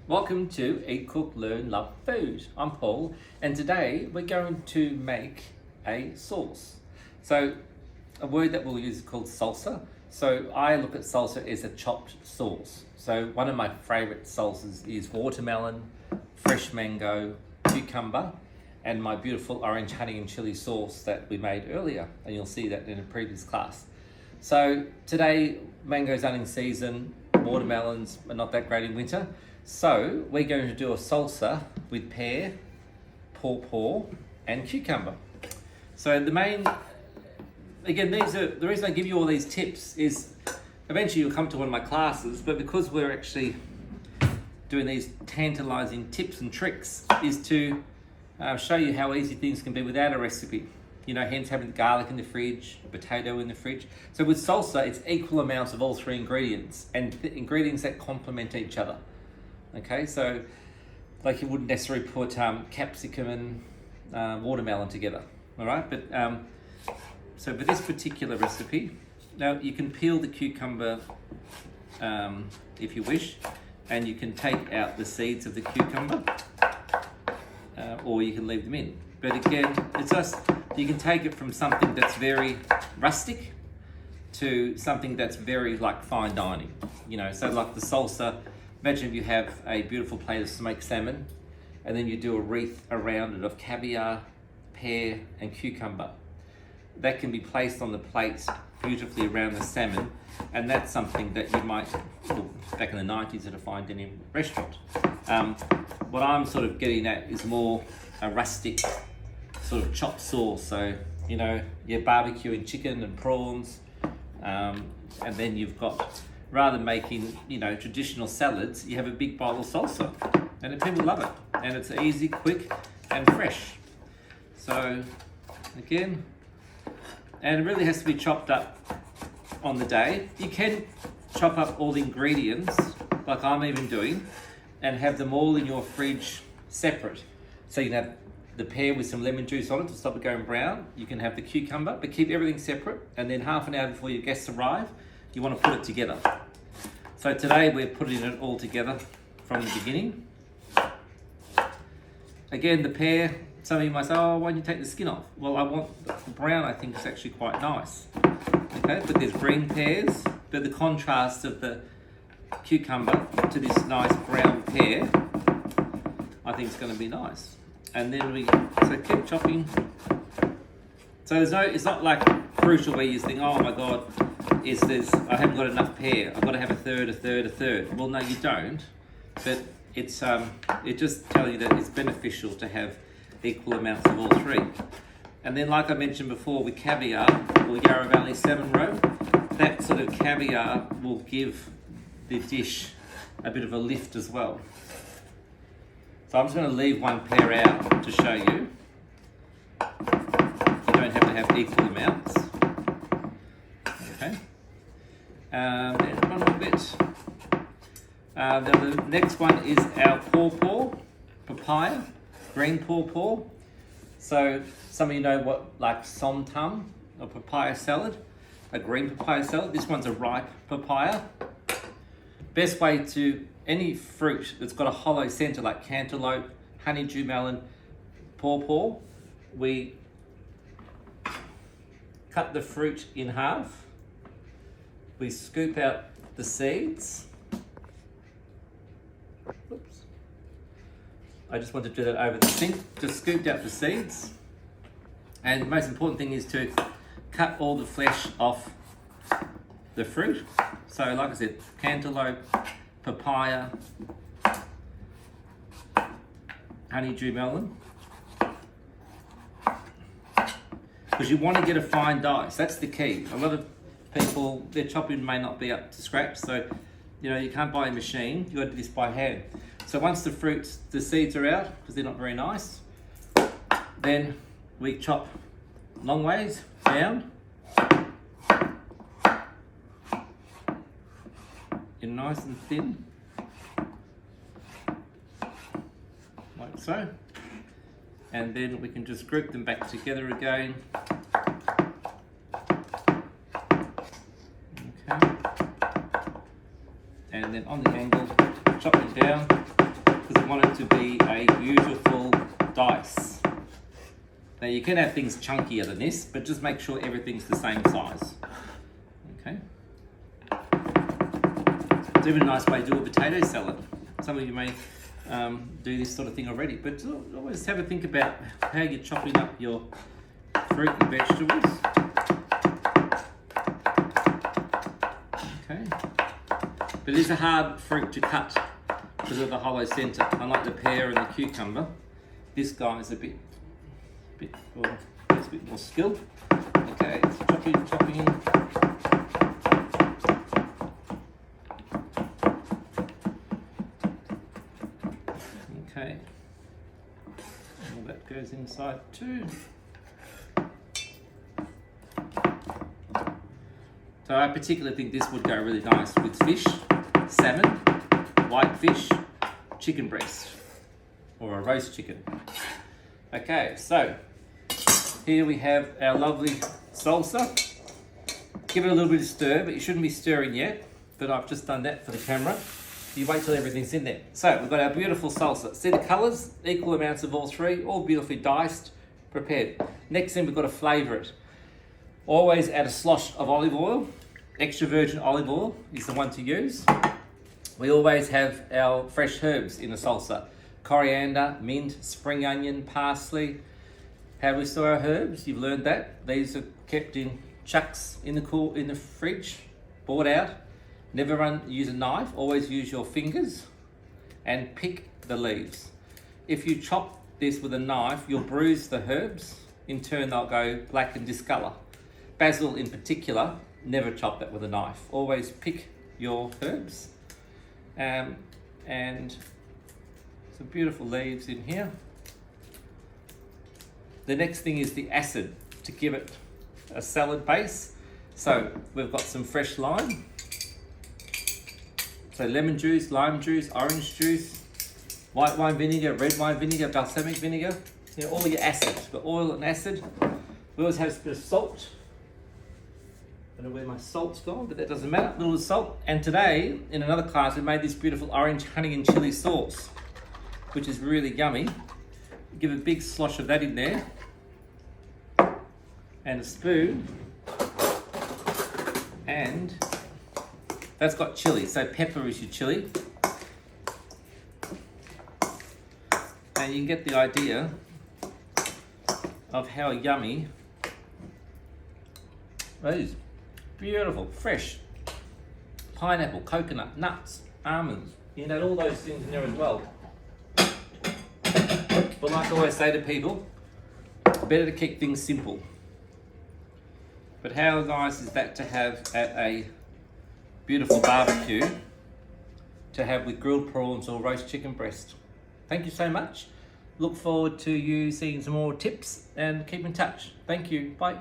Welcome to Eat, Cook, Learn, Love Food. I'm Paul, and today we're going to make a sauce. So, a word that we'll use is called salsa. So, I look at salsa as a chopped sauce. So, one of my favorite salsas is watermelon, fresh mango, cucumber, and my beautiful orange honey and chili sauce that we made earlier, and you'll see that in a previous class. So, today, mango's only in season, watermelons are not that great in winter. So we're going to do a salsa with pear, pawpaw, and cucumber. So the reason I give you all these tips is eventually you'll come to one of my classes, but because we're actually doing these tantalizing tips and tricks is to show you how easy things can be without a recipe. Hence having garlic in the fridge, potato in the fridge. So with salsa, it's equal amounts of all three ingredients and ingredients that complement each other. Okay, so like you wouldn't necessarily put capsicum and watermelon together, all right? But so for this particular recipe, now you can peel the cucumber if you wish, and you can take out the seeds of the cucumber, or you can leave them in. But again, it's just, you can take it from something that's very rustic to something that's very like fine dining, so like the salsa. Imagine if you have a beautiful plate of smoked salmon and then you do a wreath around it of caviar, pear, and cucumber. That can be placed on the plate beautifully around the salmon, and that's something that you might, back in the 90s, find in a restaurant. What I'm sort of getting at is more a rustic sort of chopped sauce. So, you're barbecuing chicken and prawns, and then you've got, rather than making, traditional salads, you have a big bowl of salsa, and people love it. And it's easy, quick, and fresh. So, again, and it really has to be chopped up on the day. You can chop up all the ingredients, like I'm even doing, and have them all in your fridge separate. So you can have the pear with some lemon juice on it to stop it going brown. You can have the cucumber, but keep everything separate. And then half an hour before your guests arrive, you want to put it together. So today we're putting it all together from the beginning. Again, the pear, some of you might say, oh, why don't you take the skin off? Well, I want the brown, I think is actually quite nice. Okay, but there's green pears, but the contrast of the cucumber to this nice brown pear, I think is going to be nice. And then so keep chopping. So it's not like crucial where you think, oh my God, I haven't got enough pear. I've got to have a third. Well, no, you don't. But it's it just tells you that it's beneficial to have equal amounts of all three. And then, like I mentioned before, with caviar or yarrow valley salmon roe, that sort of caviar will give the dish a bit of a lift as well. So I'm just going to leave one pear out to show you. You don't have to have equal amounts. Okay. Then one more bit. Now the next one is our pawpaw, papaya, green pawpaw. So some of you know what, like som tam or papaya salad, a green papaya salad. This one's a ripe papaya. Best way to any fruit that's got a hollow center like cantaloupe, honeydew melon, pawpaw, we cut the fruit in half. We scoop out the seeds. Oops. I just want to do that over the sink. Just scooped out the seeds. And the most important thing is to cut all the flesh off the fruit. So like I said, cantaloupe, papaya, honeydew melon. Because you want to get a fine dice. That's the key. A lot of people, their chopping may not be up to scratch, so you can't buy a machine. You got to do this by hand. So once the seeds are out, because they're not very nice, then we chop long ways down in nice and thin, like so. And then we can just group them back together again. Okay. And then on the angle, chop them down. want it to be a beautiful dice. Now you can have things chunkier than this, but just make sure everything's the same size. Okay. It's even a nice way to do a potato salad. Some of you may do this sort of thing already, but always have a think about how you're chopping up your fruit and vegetables. Okay. But it is a hard fruit to cut because of the hollow centre. Unlike the pear and the cucumber, this guy is a bit more skill. Okay, it's chopping. Okay, all that goes inside too. So I particularly think this would go really nice with fish, salmon, white fish, chicken breast, or a roast chicken. Okay, so here we have our lovely salsa. Give it a little bit of stir, but you shouldn't be stirring yet, but I've just done that for the camera. You wait till everything's in there. So we've got our beautiful salsa. See the colours? Equal amounts of all three, all beautifully diced, prepared. Next thing, we've got to flavour it. Always add a slosh of olive oil. Extra virgin olive oil is the one to use. We always have our fresh herbs in the salsa. Coriander, mint, spring onion, parsley. How do we store our herbs? You've learned that. These are kept in chucks in the fridge, bought out. Never use a knife, always use your fingers and pick the leaves. If you chop this with a knife, you'll bruise the herbs. In turn, they'll go black and discolour. Basil in particular, never chop that with a knife. Always pick your herbs. And some beautiful leaves in here. The next thing is the acid to give it a salad base. So we've got some fresh lime. So lemon juice, lime juice, orange juice, white wine vinegar, red wine vinegar, balsamic vinegar. You know, all your acids. We've got oil and acid. We always have a bit of salt. I don't know where my salt's gone, but that doesn't matter. A little salt. And today, in another class, we made this beautiful orange honey and chili sauce, which is really yummy. Give a big slosh of that in there. And a spoon. And that's got chili, so pepper is your chili. And you can get the idea of how yummy that is. Beautiful, fresh. Pineapple, coconut, nuts, almonds. You can add all those things in there as well. But like I always say to people, better to keep things simple. But how nice is that to have at a beautiful barbecue, to have with grilled prawns or roast chicken breast. Thank you so much. Look forward to you seeing some more tips and keep in touch. Thank you. Bye.